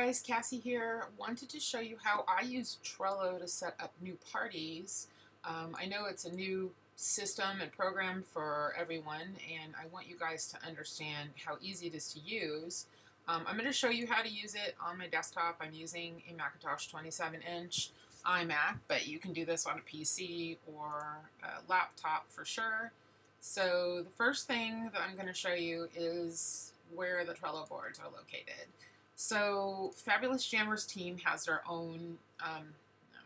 Guys, Cassie here. Wanted to show you how I use Trello to set up new parties. I know it's a new system and program for everyone, and I want you guys to understand how easy it is to use. I'm going to show you how to use it on my desktop. I'm using a Macintosh 27-inch iMac, but you can do this on a PC or a laptop for sure. So the first thing that I'm going to show you is where the Trello boards are located. So Fabulous Jammers team has their own. No,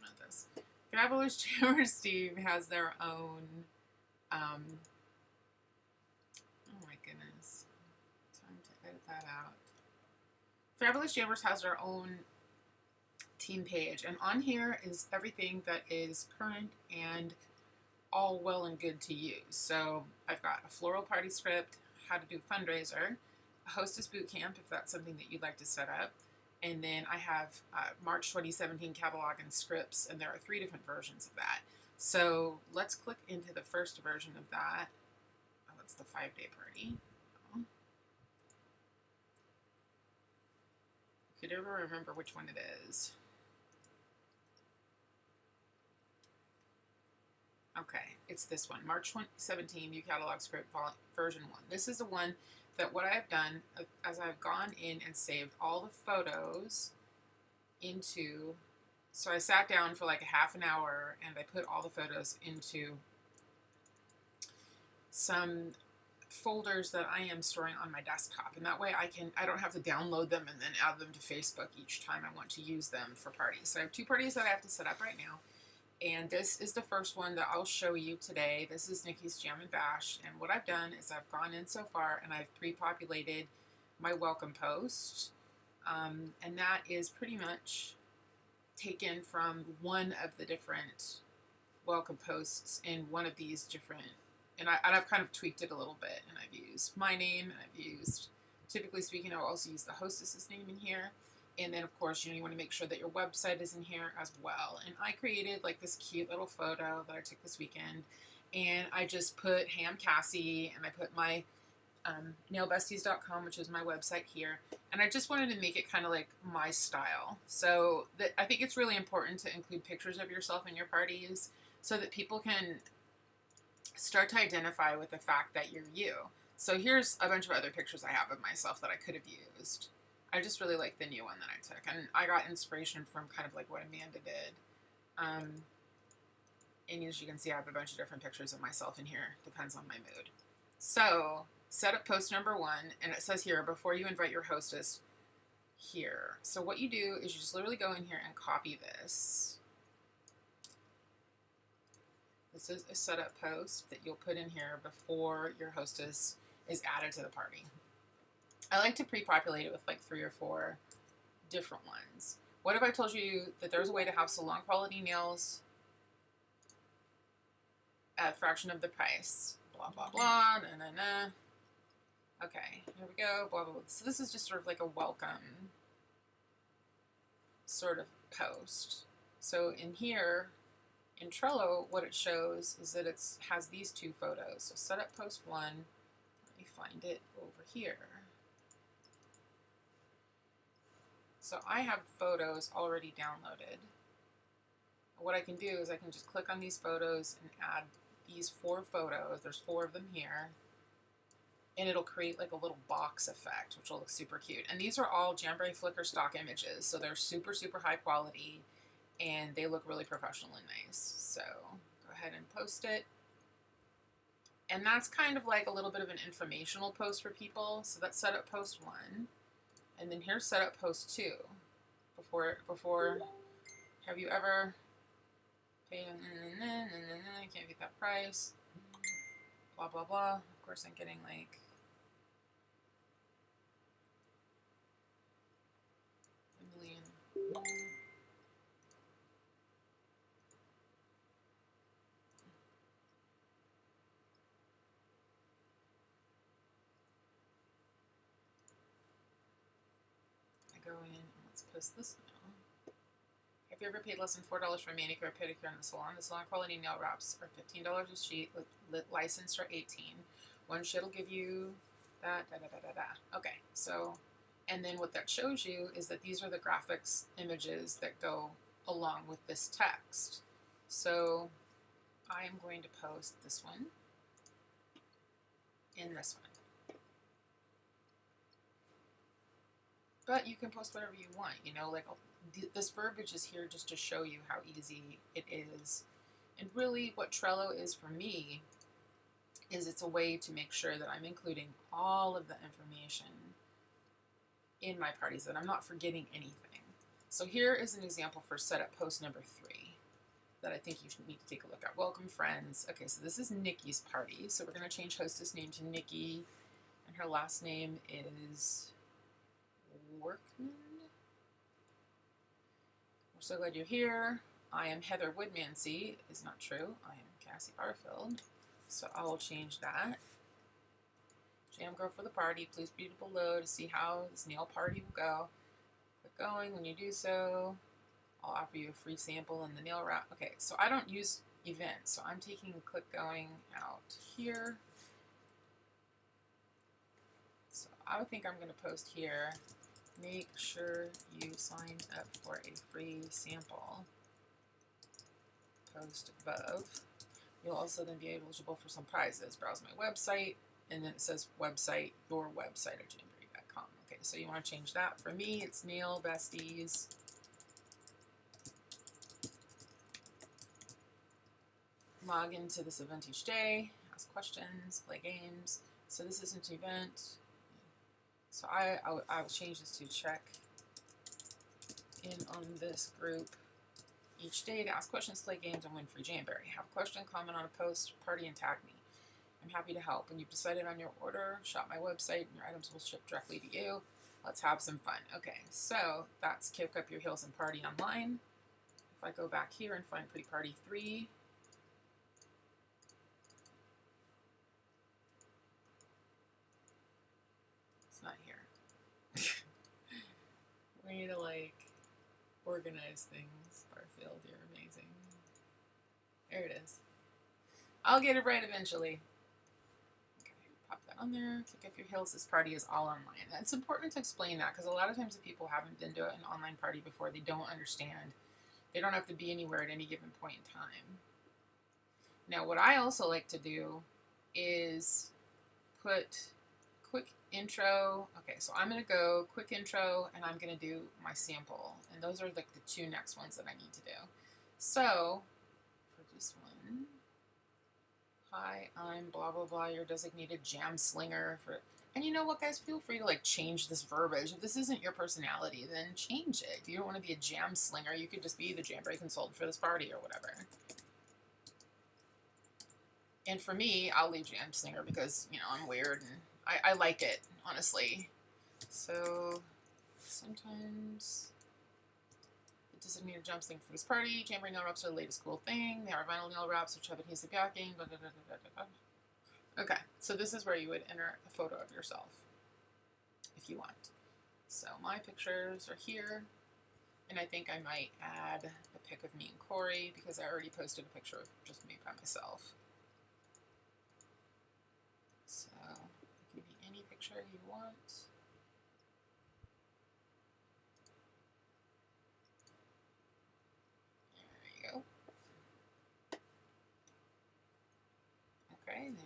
not this. Fabulous Jammers team has their own. Oh my goodness, time to edit that out. Fabulous Jammers has their own team page, and on here is everything that is current and all well and good to use. So I've got a floral party script, how to do fundraiser, a hostess boot camp if that's something that you'd like to set up, and then I have March 2017 catalog and scripts, and there are 3 different versions of that. So let's click into the first version of that. Oh, that's the 5-day party. Oh. If you'd ever remember which one it is. Okay, it's this one, March 2017, new catalog script version 1. This is the one that what I have done as I've gone in and saved all the photos into, so I sat down for like a half an hour and I put all the photos into some folders that I am storing on my desktop, and that way I don't have to download them and then add them to Facebook each time I want to use them for parties. So I have 2 parties that I have to set up right now. And this is the first one that I'll show you today. This is Nikki's Jam and Bash. And what I've done is I've gone in so far and I've pre-populated my welcome post. And that is pretty much taken from one of the different welcome posts in one of these different, and I've kind of tweaked it a little bit. And I've used my name, and I've used, typically speaking, I'll also use the hostess's name in here. And then, of course, you want to make sure that your website is in here as well. And I created like this cute little photo that I took this weekend. And I just put Ham Cassie, and I put my nailbesties.com, which is my website here. And I just wanted to make it kind of like my style. So I think it's really important to include pictures of yourself in your parties so that people can start to identify with the fact that you're you. So here's a bunch of other pictures I have of myself that I could have used. I just really like the new one that I took, and I got inspiration from kind of like what Amanda did. And as you can see, I have a bunch of different pictures of myself in here. Depends on my mood. So set up post number 1, and it says here, before you invite your hostess here. So what you do is you just literally go in here and copy this. This is a setup post that you'll put in here before your hostess is added to the party. I like to pre-populate it with like 3 or 4 different ones. What if I told you that there's a way to have salon quality nails at a fraction of the price? Blah, blah, blah, na, na, na. Okay, here we go, blah, blah, blah. So this is just sort of like a welcome sort of post. So in here, in Trello, what it shows is that it has these 2 photos. So set up post 1, let me find it over here. So I have photos already downloaded. What I can do is I can just click on these photos and add these 4 photos. There's 4 of them here. And it'll create like a little box effect, which will look super cute. And these are all Jamboree Flickr stock images. So they're super, super high quality. And they look really professional and nice. So go ahead and post it. And that's kind of like a little bit of an informational post for people. So that's set up post 1. And then here's set up post 2. Before, have you ever paid, I can't beat that price, blah, blah, blah. Of course, I'm getting like a million. Go in and let's post this now. Have you ever paid less than $4 for a manicure or pedicure in the salon? The salon quality nail wraps are $15 a sheet, licensed are $18. One sheet will give you that, Okay, so And then what that shows you is that these are the graphics images that go along with this text. So I am going to post this one and this one. But you can post whatever you want, you know, like this verbiage is here just to show you how easy it is. And really what Trello is for me is it's a way to make sure that I'm including all of the information in my parties, that I'm not forgetting anything. So here is an example for setup post number 3 that I think you need to take a look at. Welcome friends. Okay, so this is Nikki's party. So we're going to change hostess name to Nikki, and her last name is Workman. We're so glad you're here. I am Heather Woodmansey. Is not true. I am Cassie Barfield. So I will change that. Jam girl for the party. Please read it below to see how this nail party will go. Click going. When you do so, I'll offer you a free sample in the nail wrap. Okay, so I don't use events, so I'm taking click going out here. So I would think I'm going to post here. Make sure you sign up for a free sample. Post above. You'll also then be eligible for some prizes. Browse my website, and then it says website, your website at jamboree.com. Okay, so you want to change that. For me, it's Nail Besties. Log into this event each day, ask questions, play games. So this isn't an event. So I will change this to check in on this group each day to ask questions, play games, and win free Jamboree. Have a question, comment on a post, party, and tag me. I'm happy to help. When you've decided on your order, shop my website, and your items will ship directly to you. Let's have some fun. Okay, so that's Kick Up Your Heels and Party Online. If I go back here and find Pretty Party 3, it's not here. Way to like organize things, Barfield. You're amazing. There it is. I'll get it right eventually. Okay, pop that on there. Kick Up Your Heels. This party is all online. It's important to explain that because a lot of times if people haven't been to an online party before, they don't understand. They don't have to be anywhere at any given point in time. Now, what I also like to do is put quick intro. Okay, so I'm going to go quick intro, and I'm going to do my sample. And those are like the 2 next ones that I need to do. So, for this one, hi, I'm blah, blah, blah, your designated jam slinger. And you know what, guys? Feel free to like change this verbiage. If this isn't your personality, then change it. If you don't want to be a jam slinger, you could just be the Jamboree consultant for this party or whatever. And for me, I'll leave jam slinger because, you know, I'm weird and I like it, honestly. So sometimes it doesn't need a jump sling for this party. Jamboree nail wraps are the latest cool thing. They are vinyl nail wraps which have adhesive backing. Blah, blah, blah, blah, blah, blah. Okay, so this is where you would enter a photo of yourself if you want. So my pictures are here. And I think I might add a pic of me and Corey because I already posted a picture of just me by myself. So it can be any picture you want. There you go. Okay, then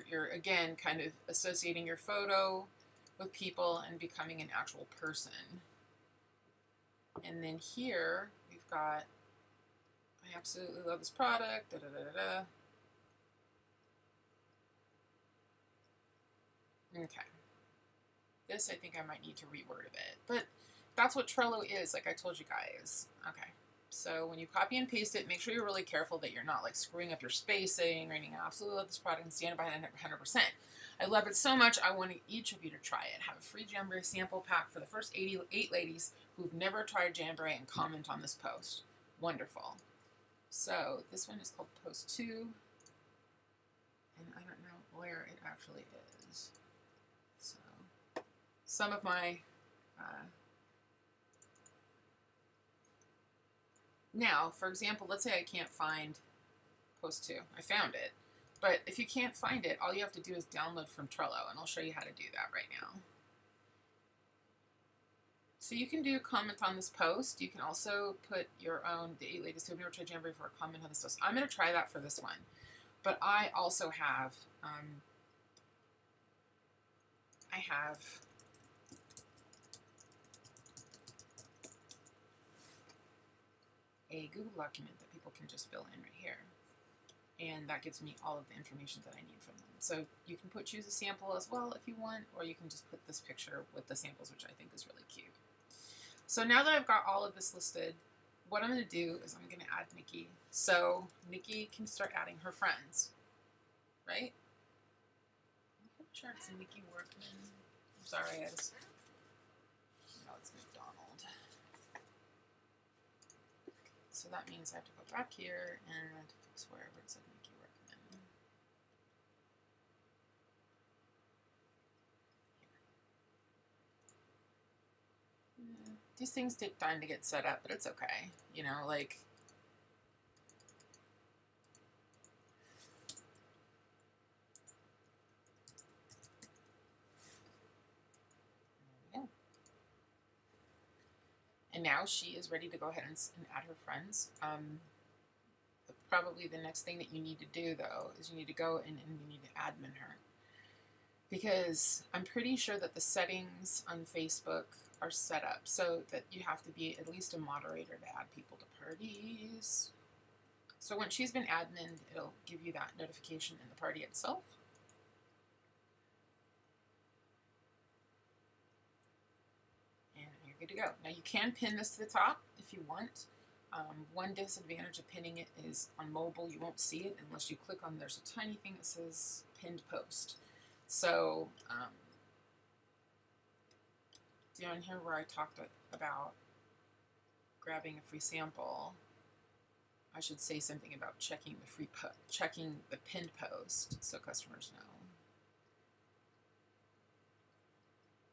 you're again kind of associating your photo with people and becoming an actual person. And then here we've got, I absolutely love this product, da da da da da. Okay. This I think I might need to reword a bit, but that's what Trello is, like I told you guys. Okay. So when you copy and paste it, make sure you're really careful that you're not like screwing up your spacing or anything. I absolutely love this product and stand behind it 100%. I love it so much, I want each of you to try it. Have a free Jamboree sample pack for the first 8 ladies who've never tried Jamboree and comment on this post. Wonderful. So this one is called Post 2, and I don't know where it actually is. So some of my now, for example, let's say I can't find Post 2. I found it. But if you can't find it, all you have to do is download from Trello, and I'll show you how to do that right now. So you can do a comment on this post. You can also put your own, the 8 latest who have never tried Jamboree for a comment on this post. I'm going to try that for this one. But I also have, a Google document that people can just fill in right here. And that gives me all of the information that I need from them. So you can choose a sample as well if you want, or you can just put this picture with the samples, which I think is really cute. So now that I've got all of this listed, what I'm going to do is I'm going to add Nikki. So Nikki can start adding her friends, right? I'm sure it's Nikki Workman. I'm sorry, no, it's McDonald. So that means I have to go back here and fix wherever it said Nikki Workman. Here. These things take time to get set up, but it's okay. You know, like, and now she is ready to go ahead and add her friends. Probably the next thing that you need to do, though, is you need to go and you need to admin her. Because I'm pretty sure that the settings on Facebook are set up so that you have to be at least a moderator to add people to parties. So when she's been admin, it'll give you that notification in the party itself. Good to go. Now you can pin this to the top if you want. One disadvantage of pinning it is on mobile you won't see it unless you click on, there's a tiny thing that says pinned post. So down here where I talked about grabbing a free sample, I should say something about checking the pinned post so customers know.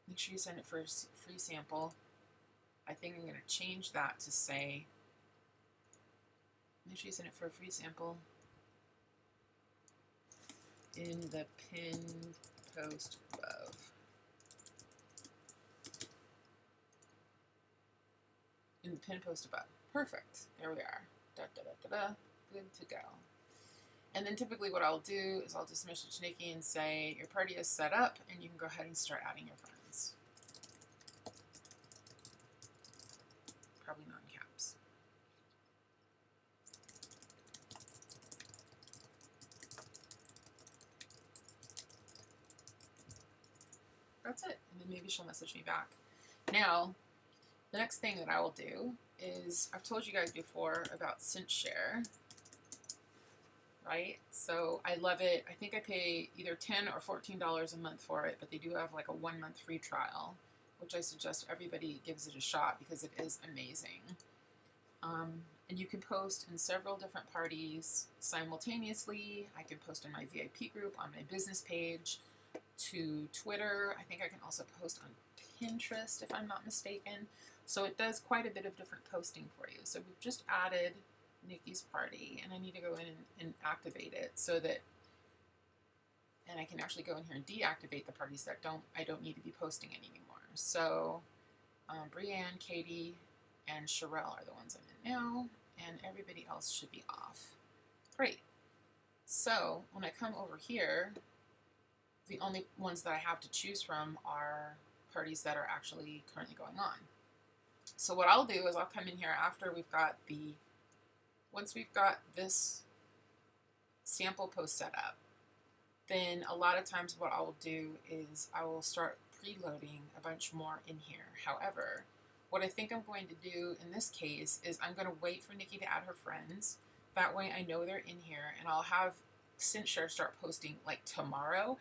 Make sure you send it for a free sample. I think I'm going to change that to say, make sure you send it for a free sample in the pinned post above. In the pinned post above. Perfect. There we are. Da, da, da, da, da. Good to go. And then typically what I'll do is I'll just message Nikki and say, your party is set up and you can go ahead and start adding your friends. Probably not in caps. That's it. And then maybe she'll message me back. Now, the next thing that I will do is, I've told you guys before about SynchShare, right? So I love it. I think I pay either $10 or $14 a month for it, but they do have like a 1-month free trial, which I suggest everybody gives it a shot because it is amazing. And you can post in several different parties simultaneously. I can post in my VIP group, on my business page, to Twitter. I think I can also post on Pinterest if I'm not mistaken. So it does quite a bit of different posting for you. So we've just added Nikki's party and I need to go in and activate it so that, and I can actually go in here and deactivate the parties that I don't need to be posting anymore. So Brianne, Katie, and Sherelle are the ones I'm in now, and everybody else should be off. Great. So when I come over here, the only ones that I have to choose from are parties that are actually currently going on. So what I'll do is I'll come in here after once we've got this sample post set up, then a lot of times what I will do is I will start preloading a bunch more in here. However, what I think I'm going to do in this case is I'm going to wait for Nikki to add her friends. That way I know they're in here, and I'll have SynchShare start posting like tomorrow.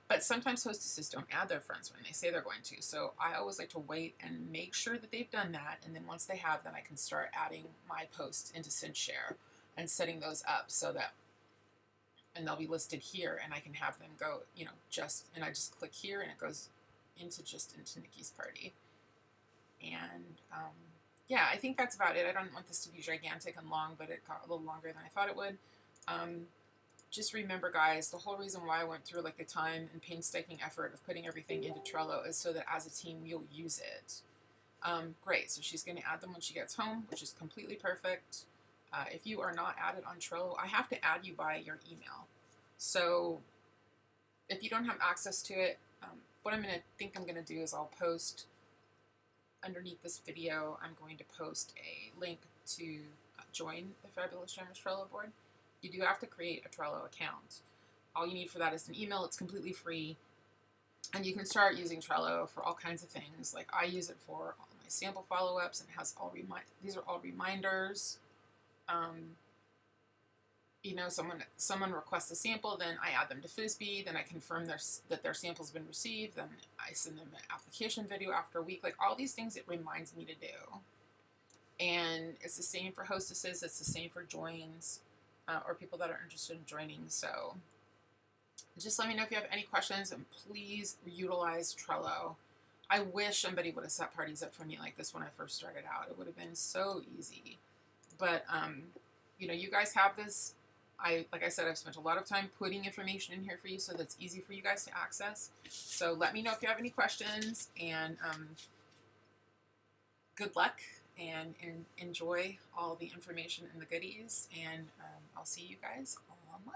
But sometimes hostesses don't add their friends when they say they're going to. So I always like to wait and make sure that they've done that. And then once they have, then I can start adding my posts into SynchShare and setting those up so that, and they'll be listed here and I can have them go, and I just click here and it goes into Nikki's party. And yeah, I think that's about it. I don't want this to be gigantic and long, but it got a little longer than I thought it would. Just remember, guys, the whole reason why I went through like the time and painstaking effort of putting everything into Trello is so that as a team, you'll use it. Great. So she's going to add them when she gets home, which is completely perfect. If you are not added on Trello, I have to add you by your email. So if you don't have access to it, what I'm going to do is I'll post underneath this video, I'm going to post a link to join the Fabulous Jammers Trello board. You do have to create a Trello account. All you need for that is an email. It's completely free. And you can start using Trello for all kinds of things. Like I use it for all my sample follow-ups, and it has all these are all reminders. You know, someone requests a sample, then I add them to Frisbee, then I confirm that their sample's been received, then I send them an application video after a week. Like all these things it reminds me to do. And it's the same for hostesses, it's the same for joins, or people that are interested in joining. So just let me know if you have any questions, and please utilize Trello. I wish somebody would have set parties up for me like this when I first started out. It would have been so easy. But, you know, you guys have this. Like I said, I've spent a lot of time putting information in here for you so that's easy for you guys to access. So let me know if you have any questions, and good luck, and enjoy all the information and the goodies. And I'll see you guys online.